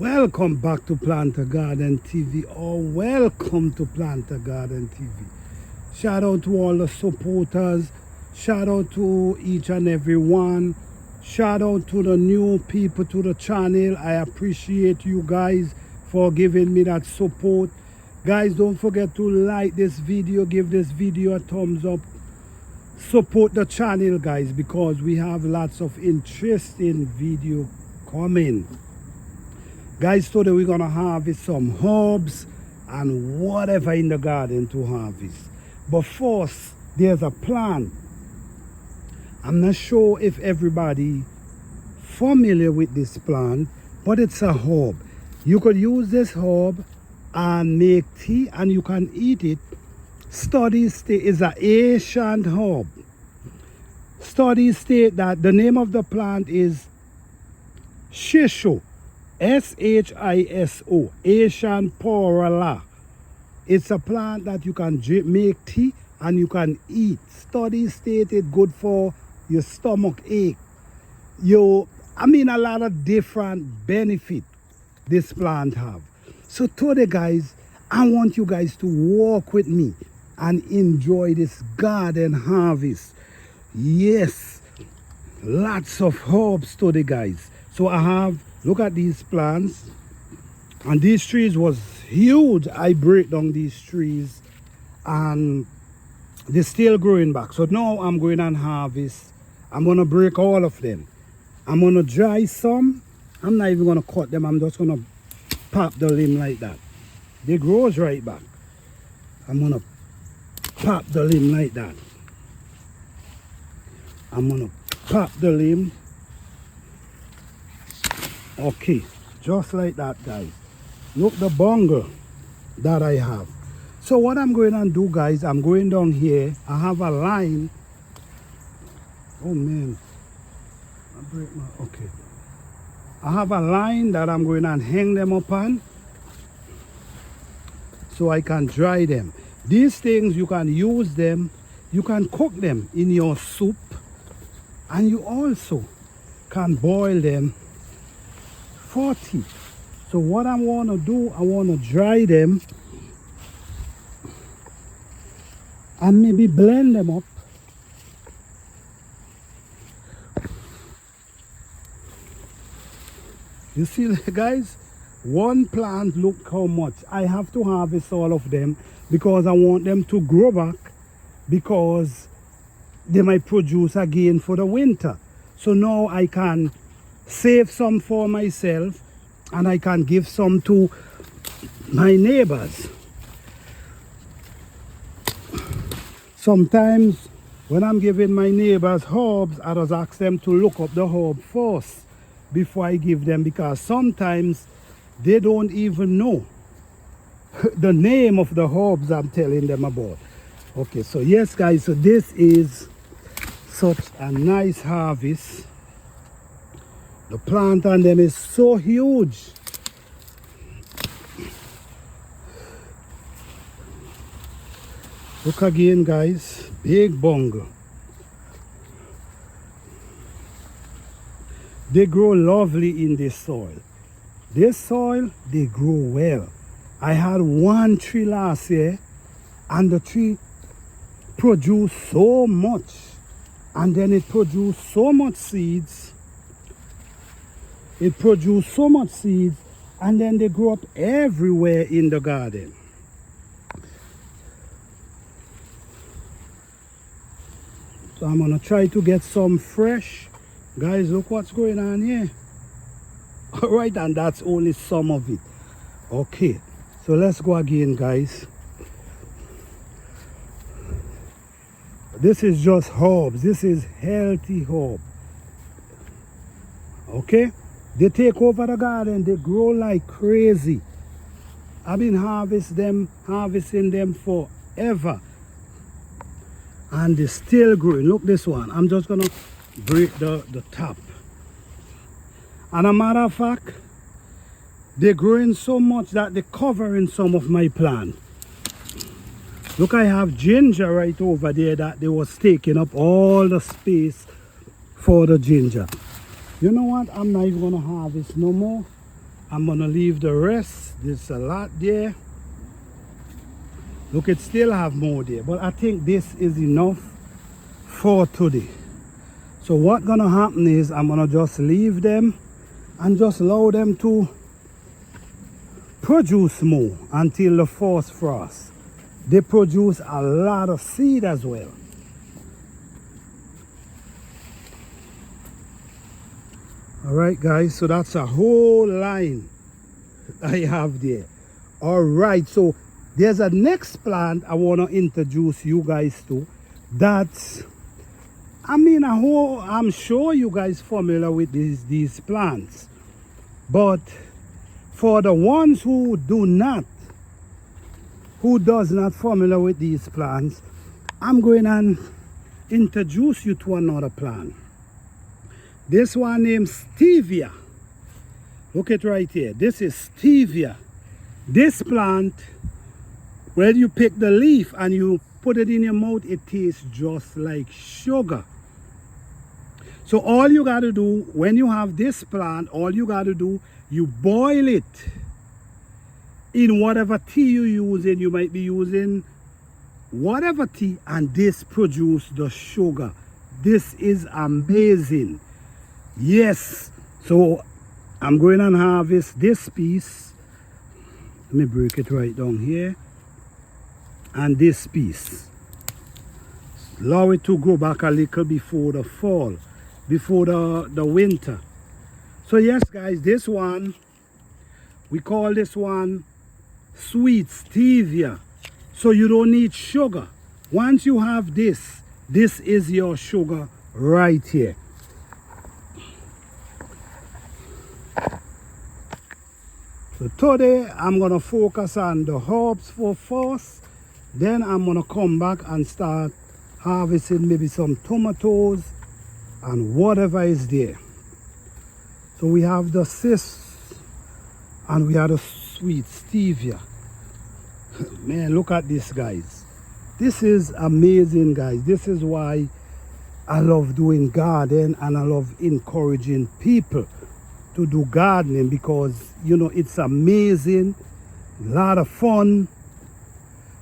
Welcome back to Planter Garden TV, or welcome to Planter Garden TV. Shout out to all the supporters, shout out to each and every one, shout out to the new people to the channel. I appreciate you guys for giving me that support. Guys, don't forget to like this video, give this video a thumbs up, support the channel guys, because we have lots of interesting video coming. Guys, today we're gonna harvest some herbs and whatever in the garden to harvest. But first, there's a plant. I'm not sure if everybody familiar with this plant, but it's a herb. You could use this herb and make tea and you can eat it. Studies state it's an Asian herb. Studies state that the name of the plant is Shiso. S-H-I-S-O, Asian Porala. It's a plant that you can make tea and you can eat. Studies state it's good for your stomach ache. A lot of different benefits this plant have. So today guys, I want you guys to walk with me and enjoy this garden harvest. Yes, lots of herbs today guys. So I have, look at these plants, and these trees was huge. I break down these trees and they're still growing back. So now I'm going and harvest. I'm gonna break all of them. I'm gonna dry some. I'm not even gonna cut them. I'm just gonna pop the limb like that. They grows right back. I'm gonna pop the limb like that. I'm gonna pop the limb. Okay, just like that guys. Look the bungle that I have. So what I'm going to do guys, I'm going down here. I have a line. Oh man, okay. I have a line that I'm going to hang them upon so I can dry them. These things you can use them, you can cook them in your soup, and you also can boil them for tea. So what I want to do, I want to dry them and maybe blend them up. You see guys, one plant, look how much. I have to harvest all of them because I want them to grow back, because they might produce again for the winter. So now I can save some for myself and I can give some to my neighbors. Sometimes when I'm giving my neighbors herbs, I just ask them to look up the herb first before I give them, because sometimes they don't even know the name of the herbs I'm telling them about. Okay, so yes guys, so this is such a nice harvest. The plant on them is so huge. Look again guys, big bungle. They grow lovely in this soil. This soil, they grow well. I had one tree last year and the tree produced so much, and then it produced so much seeds. It produced so much seeds, and then they grow up everywhere in the garden. So I'm gonna try to get some fresh. Guys, look what's going on here. All right, and that's only some of it. Okay, so let's go again guys. This is just herbs. This is healthy herb. Okay, they take over the garden. They grow like crazy. I've been harvesting them forever, and they're still growing. Look this one. I'm just gonna break the top. And a matter of fact, they're growing so much that they're covering some of my plant. Look, I have ginger right over there that they was taking up all the space for the ginger. You know what? I'm not even gonna harvest no more. I'm gonna leave the rest. There's a lot there. Look, it still have more there, but I think this is enough for today. So what's gonna happen is I'm gonna just leave them and just allow them to produce more until the first frost. They produce a lot of seed as well. All right, guys, so that's a whole line I have there. All right, so there's a next plant I want to introduce you guys to. That's, I mean, I'm sure you guys familiar with these plants, but for the ones who does not familiar with these plants, I'm going to introduce you to another plant. This one named Stevia. Look at right here. This is Stevia. This plant, when you pick the leaf and you put it in your mouth, it tastes just like sugar. So all you got to do when you have this plant, all you got to do, you boil it in whatever tea you using. You might be using whatever tea, and this produce the sugar. This is amazing. Yes, so I'm going to harvest this piece. Let me break it right down here. And this piece. Allow it to grow back a little before the fall, before the winter. So yes, guys, this one, we call this one sweet stevia. So you don't need sugar. Once you have this, this is your sugar right here. So today I'm gonna focus on the herbs for first, then I'm gonna come back and start harvesting maybe some tomatoes and whatever is there. So we have the cis and we have the sweet stevia. Man, look at this, guys. This is amazing, guys. This is why I love doing garden and I love encouraging people to do gardening, because you know it's amazing, a lot of fun.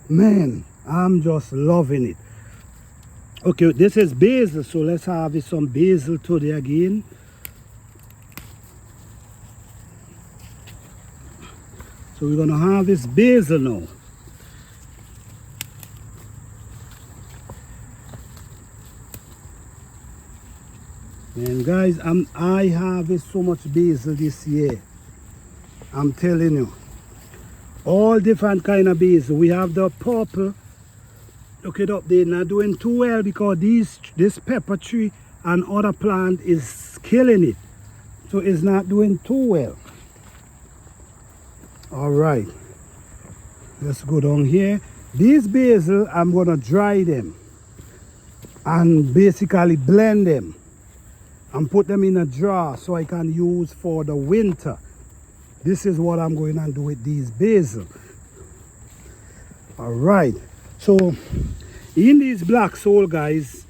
Man, I'm just loving it. Okay, this is basil, so let's harvest some basil today again. So we're gonna harvest basil now. And guys, I harvest so much basil this year. I'm telling you. All different kind of basil. We have the purple. Look it up, they're not doing too well because this pepper tree and other plant is killing it. So it's not doing too well. All right. Let's go down here. These basil, I'm gonna dry them and basically blend them and put them in a jar so I can use for the winter. This is what I'm going to do with these basil. All right, so in these black soil, guys,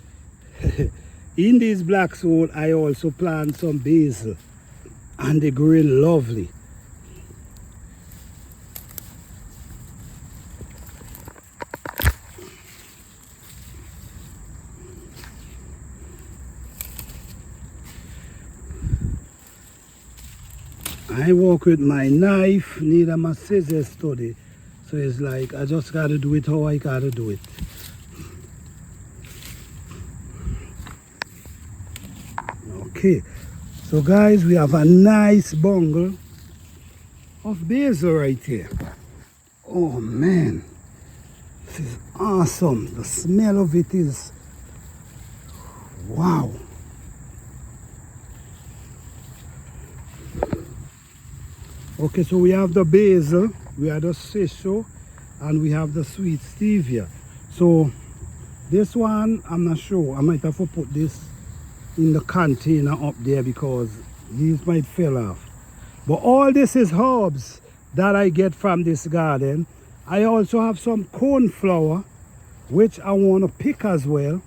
in these black soil I also plant some basil and they grow lovely. I work with my knife, neither my scissors today. So it's like, I just gotta do it how I gotta do it. Okay, so guys, we have a nice bungle of basil right here. Oh man, this is awesome. The smell of it is, wow. Okay, so we have the basil, we have the shiso, and we have the sweet stevia. So this one, I'm not sure. I might have to put this in the container up there because these might fall off. But all this is herbs that I get from this garden. I also have some cornflower, which I want to pick as well.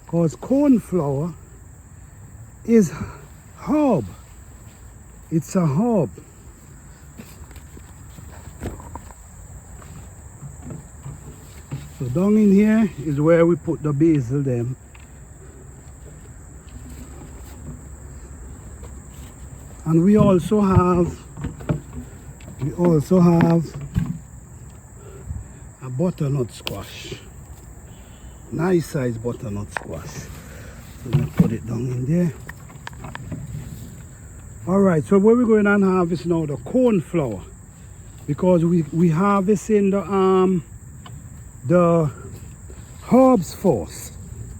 Because cornflower is herb. It's a herb. So down in here is where we put the basil them. And we also have a butternut squash. Nice size butternut squash. So we put it down in there. Alright, so what we're going to harvest now, the cornflower. Because we harvesting the herbs first.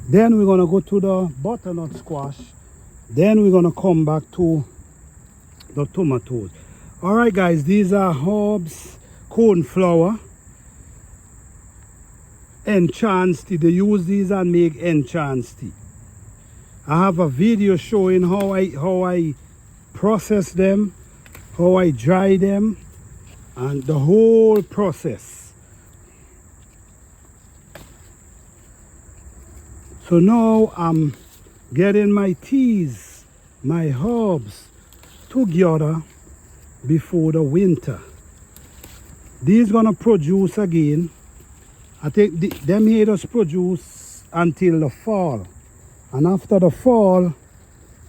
Then we're going to go to the butternut squash. Then we're going to come back to the tomatoes. Alright guys, these are herbs, cornflower, enchant tea. They use these and make enchant tea. I have a video showing how I process them, how I dry them, and the whole process. So now I'm getting my teas, my herbs together before the winter. These gonna produce again. I think them here just produce until the fall, and after the fall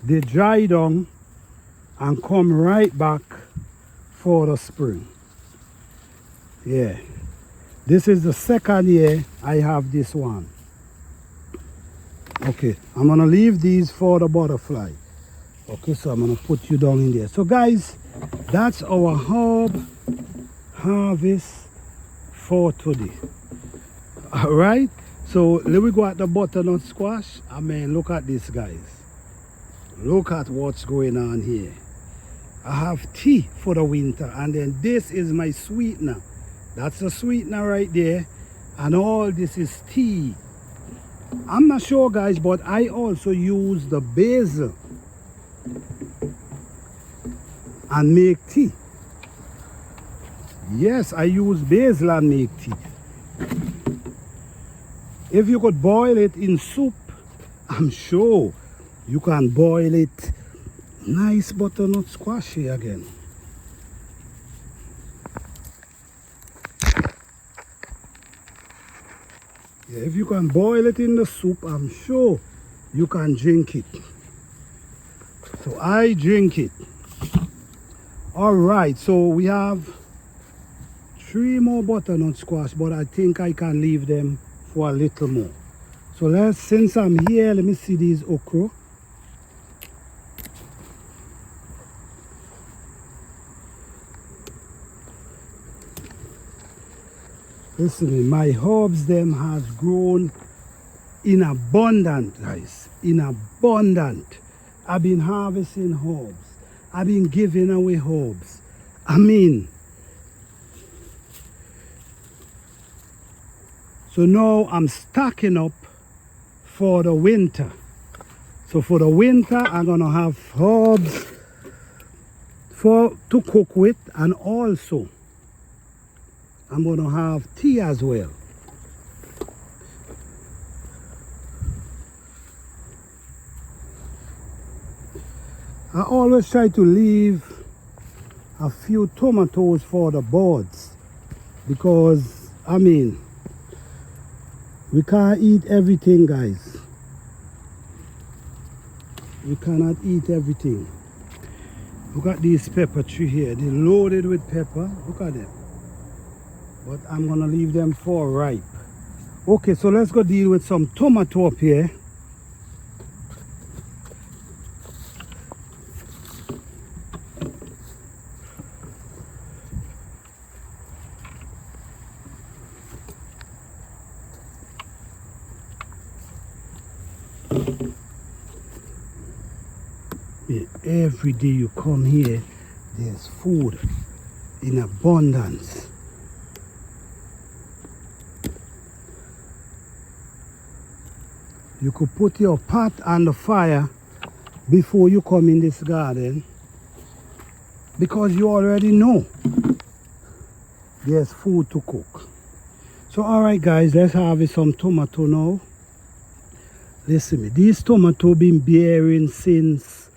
they dry down and come right back for the spring. Yeah, this is the second year I have this one. Okay, I'm gonna leave these for the butterfly. Okay, so I'm gonna put you down in there. So guys, that's our herb harvest for today. All right, so let me go at the butternut squash. I mean, look at this, guys. Look at what's going on here. I have tea for the winter, and then this is my sweetener. That's the sweetener right there, and all this is tea. I'm not sure, guys, but I also use the basil and make tea. Yes, I use basil and make tea. If you could boil it in soup, I'm sure you can boil it. Nice butternut squash here again. Yeah, if you can boil it in the soup, I'm sure you can drink it. So I drink it. All right, so we have 3 more butternut squash, but I think I can leave them for a little more. So since I'm here, let me see these okra. Listen, my herbs them has grown in abundance, guys. In abundant. I've been harvesting herbs. I've been giving away herbs. I mean, so now I'm stocking up for the winter. So for the winter, I'm gonna have herbs to cook with, and also I'm gonna have tea as well. I always try to leave a few tomatoes for the buds, because I mean, we can't eat everything, guys. We cannot eat everything. Look at these pepper tree here. They're loaded with pepper. Look at them. But I'm gonna leave them for ripe. Okay, so let's go deal with some tomato up here. Yeah, every day you come here, there's food in abundance. You could put your pot on the fire before you come in this garden, because you already know there's food to cook. So alright guys, let's harvest some tomato now. Listen me, these tomato been bearing since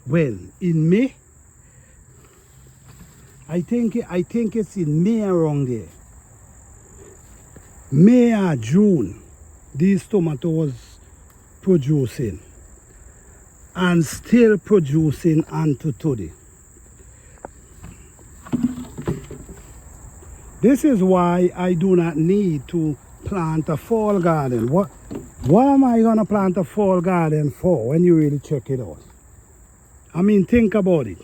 When? In May? I think it's in May around there. May or June. These tomatoes producing. And still producing unto today. This is why I do not need to plant a fall garden. What am I gonna plant a fall garden for when you really check it out? I mean, think about it.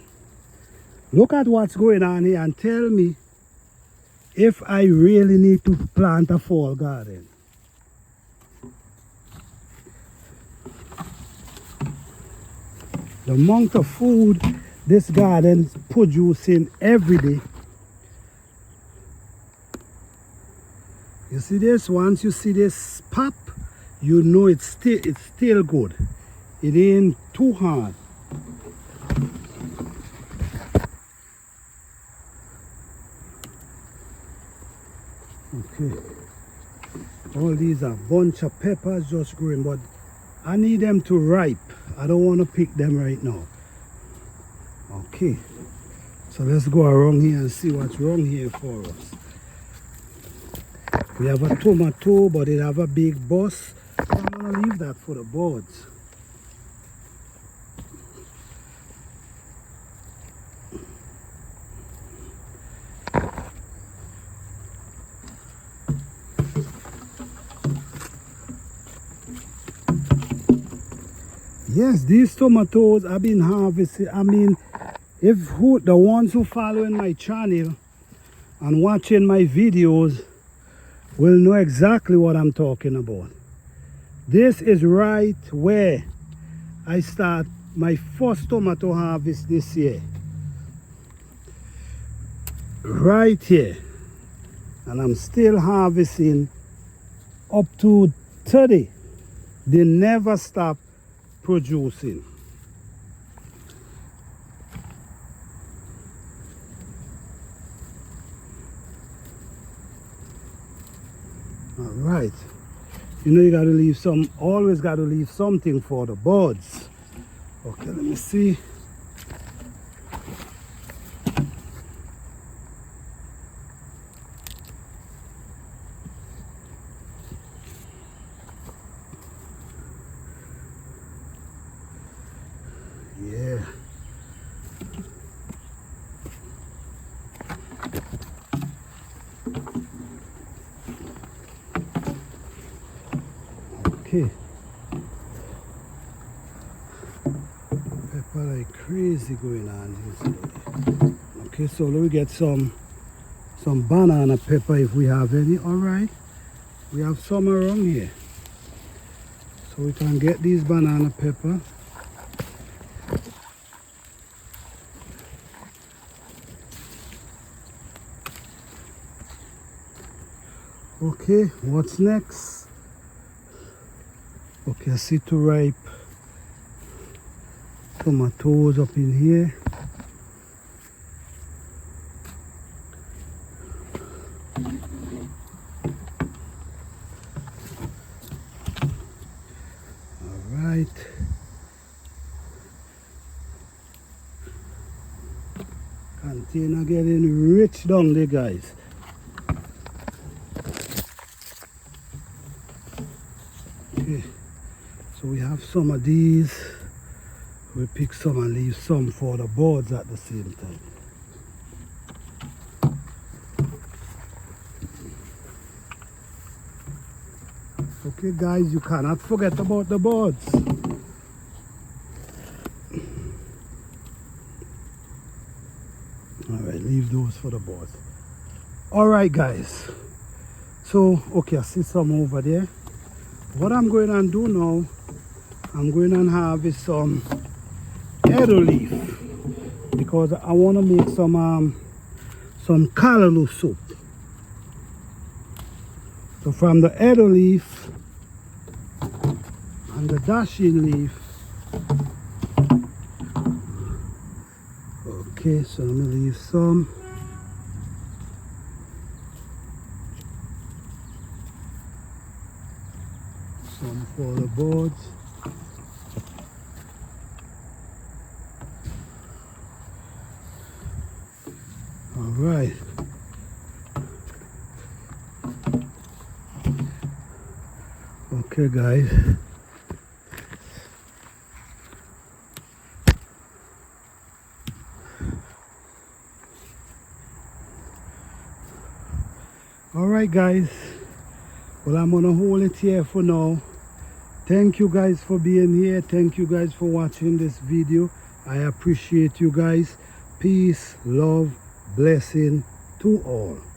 Look at what's going on here and tell me if I really need to plant a fall garden. The amount of food this garden is producing every day. You see this? Once you see this pop, you know it's still good. It ain't too hard. Okay. All these are bunch of peppers just growing, but I need them to ripe. I don't want to pick them right now. Okay. So let's go around here and see what's wrong here for us. We have a tomato, but it have a big bus. I'm gonna leave that for the birds. Yes, these tomatoes have been harvested. I mean, the ones who following my channel and watching my videos will know exactly what I'm talking about. This is right where I start my first tomato harvest this year. Right here. And I'm still harvesting up to 30. They never stop producing. All right. You know you got to leave some, always got to leave something for the birds. Okay, let me see. Yeah. Okay. Pepper like crazy going on inside. Okay, so let me get some banana pepper if we have any. All right, we have some around here, so we can get these banana pepper. Okay, what's next? Okay, I see two ripe tomatoes up in here. All right. Container getting rich down there, guys. Okay, so we have some of these. We pick some and leave some for the birds at the same time. Okay guys, you cannot forget about the birds. Alright, leave those for the birds. Alright guys, so okay, I see some over there. What I'm going to do now, I'm going to harvest some eddo leaf because I want to make some callaloo soup. So from the eddo leaf and the dashing leaf. Okay, so let me leave some. Some for the birds. right. Okay, guys. All right, guys. Well, I'm gonna hold it here for now. Thank you guys for being here. Thank you guys for watching this video. I appreciate you guys. Peace, love, blessing to all.